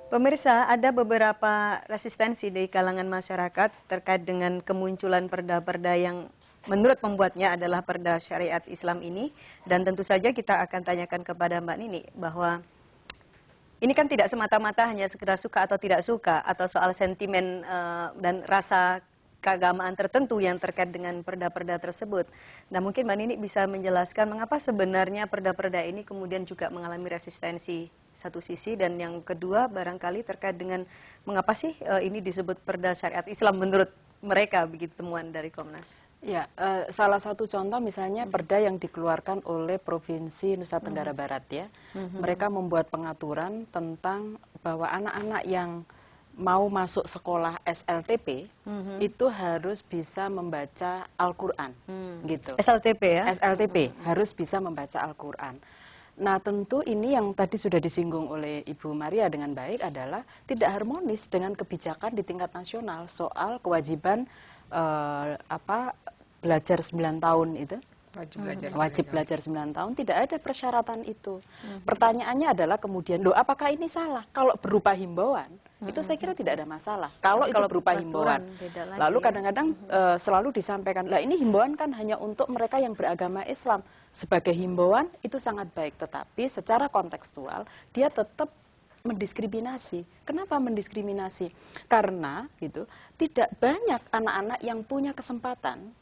Pemirsa, ada beberapa resistensi di kalangan masyarakat terkait dengan kemunculan perda-perda yang menurut pembuatnya adalah perda syariat Islam ini. Dan tentu saja kita akan tanyakan kepada Mbak Nini bahwa ini kan tidak semata-mata hanya sekedar suka atau tidak suka, atau soal sentimen dan rasa keagamaan tertentu yang terkait dengan perda-perda tersebut. Nah, mungkin Mbak Nini bisa menjelaskan mengapa sebenarnya perda-perda ini kemudian juga mengalami resistensi satu sisi, dan yang kedua barangkali terkait dengan mengapa sih ini disebut perda syariat Islam menurut mereka, begitu temuan dari Komnas. Ya, salah satu contoh misalnya perda yang dikeluarkan oleh Provinsi Nusa Tenggara Barat ya. Mereka membuat pengaturan tentang bahwa anak-anak yang mau masuk sekolah SLTP itu harus bisa membaca Al-Quran, gitu. SLTP ya? SLTP harus bisa membaca Al-Quran. Nah, tentu ini yang tadi sudah disinggung oleh Ibu Maria dengan baik adalah tidak harmonis dengan kebijakan di tingkat nasional soal kewajiban belajar 9 tahun itu. Wajib belajar 9 tahun, tidak ada persyaratan itu. Pertanyaannya adalah kemudian, loh apakah ini salah? Kalau berupa himbauan, itu saya kira tidak ada masalah. Kalau itu berupa himbauan. Lalu kadang-kadang selalu disampaikan, lah ini himbauan kan hanya untuk mereka yang beragama Islam. Sebagai himbauan itu sangat baik, tetapi secara kontekstual dia tetap mendiskriminasi. Kenapa mendiskriminasi? Karena gitu, tidak banyak anak-anak yang punya kesempatan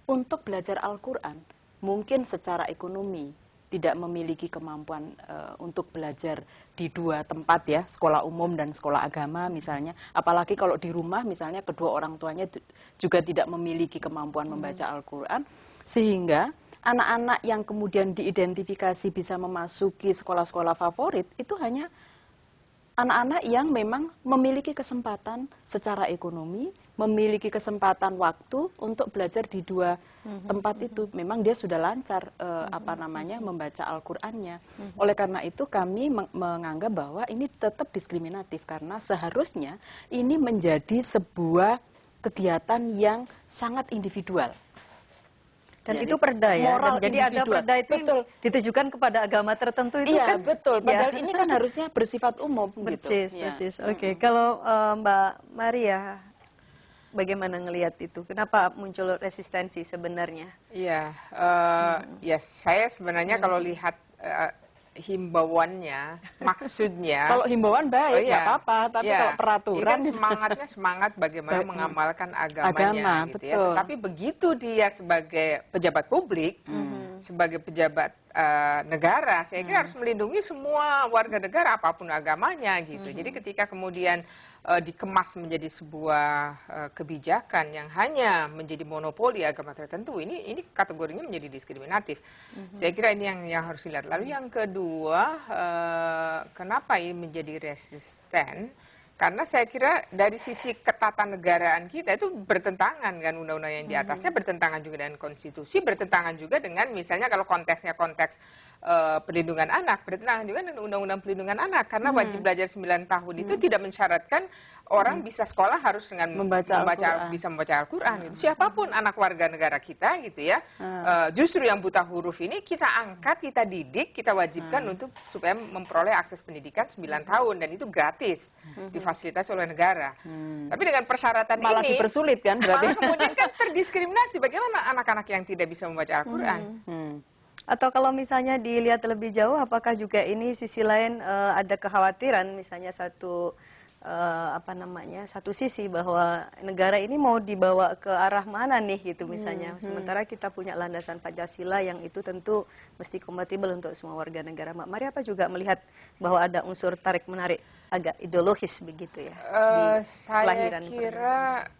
untuk belajar Al-Quran. Mungkin secara ekonomi tidak memiliki kemampuan untuk belajar di dua tempat ya, sekolah umum dan sekolah agama misalnya. Apalagi kalau di rumah misalnya kedua orang tuanya juga tidak memiliki kemampuan membaca Al-Quran. Sehingga anak-anak yang kemudian diidentifikasi bisa memasuki sekolah-sekolah favorit itu hanya anak-anak yang memang memiliki kesempatan secara ekonomi, memiliki kesempatan waktu untuk belajar di dua tempat itu. Memang dia sudah lancar membaca Al-Qur'annya. Oleh karena itu kami menganggap bahwa ini tetap diskriminatif karena seharusnya ini menjadi sebuah kegiatan yang sangat individual. Dan itu perda ya, dan jadi ada perda itu ditujukan kepada agama tertentu itu iya, kan? Iya betul, padahal ini kan harusnya bersifat umum. Persis, gitu. Persis. Oke. Kalau Mbak Maria, bagaimana ngelihat itu? Kenapa muncul resistensi sebenarnya? Iya, ya saya sebenarnya kalau lihat himbauannya, maksudnya. Kalau himbauan baik, nggak apa-apa, tapi kalau peraturan. Ini kan semangat bagaimana mengamalkan agamanya, gitu ya. Tetapi begitu dia sebagai pejabat publik, sebagai pejabat negara, saya kira harus melindungi semua warga negara apapun agamanya, gitu. Jadi ketika kemudian dikemas menjadi sebuah kebijakan yang hanya menjadi monopoli agama tertentu, ini kategorinya menjadi diskriminatif. Saya kira ini yang harus dilihat. Lalu yang kedua, kenapa ini menjadi resisten? Karena saya kira dari sisi ketatanegaraan kita itu bertentangan kan, undang-undang yang di atasnya bertentangan juga dengan konstitusi, bertentangan juga dengan misalnya kalau konteksnya konteks perlindungan anak, bertentangan juga dengan undang-undang perlindungan anak, karena wajib belajar 9 tahun itu tidak mensyaratkan orang bisa sekolah harus dengan bisa membaca Al-Quran. Gitu. Siapapun anak warga negara kita gitu ya, justru yang buta huruf ini kita angkat, kita didik, kita wajibkan untuk supaya memperoleh akses pendidikan 9 tahun dan itu gratis, difasilitasi oleh negara. Tapi dengan persyaratan malah ini dipersulit kan berarti. Malah kemudian kan terdiskriminasi. Bagaimana anak-anak yang tidak bisa membaca Al-Quran? Atau kalau misalnya dilihat lebih jauh, apakah juga ini sisi lain ada kekhawatiran misalnya satu sisi bahwa negara ini mau dibawa ke arah mana nih gitu misalnya. Sementara kita punya landasan Pancasila yang itu tentu mesti kompatibel untuk semua warga negara. Mbak Maria apa juga melihat bahwa ada unsur tarik-menarik agak ideologis begitu ya? Saya kira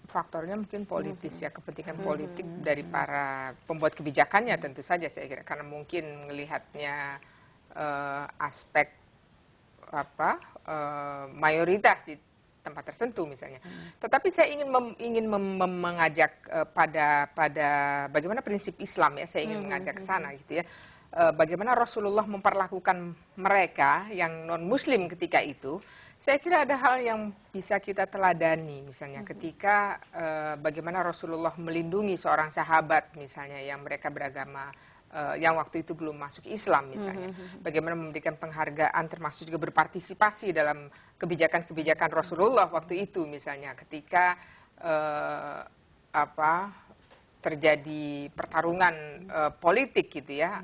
faktornya mungkin politis ya, kepentingan politik dari para pembuat kebijakannya tentu saja saya kira, karena mungkin melihatnya aspek mayoritas di tempat tertentu misalnya. Tetapi saya ingin mengajak pada bagaimana prinsip Islam ya, saya ingin mengajak ke sana gitu ya. Bagaimana Rasulullah memperlakukan mereka yang non-Muslim ketika itu. Saya kira ada hal yang bisa kita teladani, misalnya ketika bagaimana Rasulullah melindungi seorang sahabat misalnya yang mereka beragama yang waktu itu belum masuk Islam misalnya. Bagaimana memberikan penghargaan termasuk juga berpartisipasi dalam kebijakan-kebijakan Rasulullah waktu itu misalnya ketika terjadi pertarungan politik gitu ya.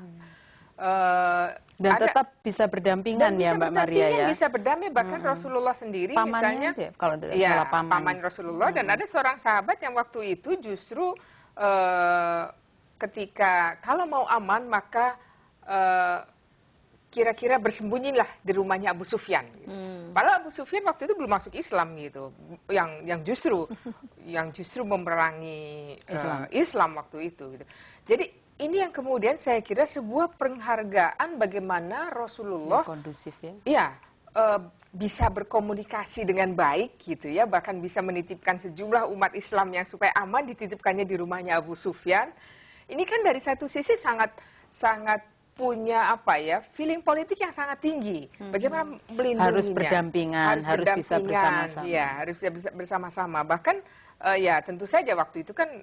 Dan tetap bisa berdampingan ya Mbak Maria ya. Bisa berdamai bahkan Rasulullah sendiri pamannya, misalnya kalau tidak salah paman Rasulullah dan ada seorang sahabat yang waktu itu justru ketika kalau mau aman maka kira-kira bersembunyilah di rumahnya Abu Sufyan. Gitu. Padahal Abu Sufyan waktu itu belum masuk Islam gitu, yang justru memerangi Islam waktu itu. Gitu. Jadi ini yang kemudian saya kira sebuah penghargaan bagaimana Rasulullah kondusif ya. Iya, bisa berkomunikasi dengan baik gitu ya, bahkan bisa menitipkan sejumlah umat Islam yang supaya aman dititipkannya di rumahnya Abu Sufyan. Ini kan dari satu sisi sangat punya feeling politik yang sangat tinggi. Bagaimana melindunginya? Harus berdampingan, harus bisa bersama-sama. Ya, harus bisa bersama-sama. Bahkan ya tentu saja waktu itu kan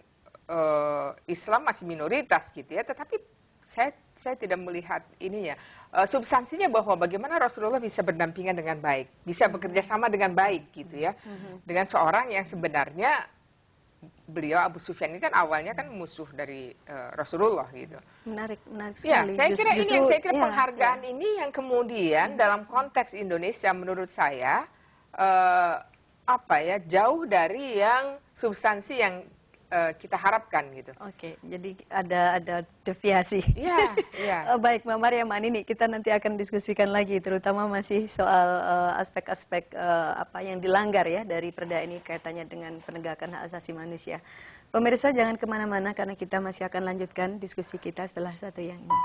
Islam masih minoritas gitu ya, tetapi saya tidak melihat ininya substansinya bahwa bagaimana Rasulullah bisa berdampingan dengan baik, bisa bekerja sama dengan baik gitu ya, dengan seorang yang sebenarnya beliau Abu Sufyan ini kan awalnya kan musuh dari Rasulullah gitu. Menarik Ya, sekali. saya kira ini yang penghargaan ya. ini yang kemudian dalam konteks Indonesia menurut saya jauh dari yang substansi yang kita harapkan gitu. Oke, jadi ada deviasi. Iya, iya. Baik, Mbak Maria, Mbak Nini, kita nanti akan diskusikan lagi, terutama masih soal aspek-aspek apa yang dilanggar ya dari perda ini kaitannya dengan penegakan hak asasi manusia. Pemirsa jangan kemana-mana karena kita masih akan lanjutkan diskusi kita setelah satu yang ini.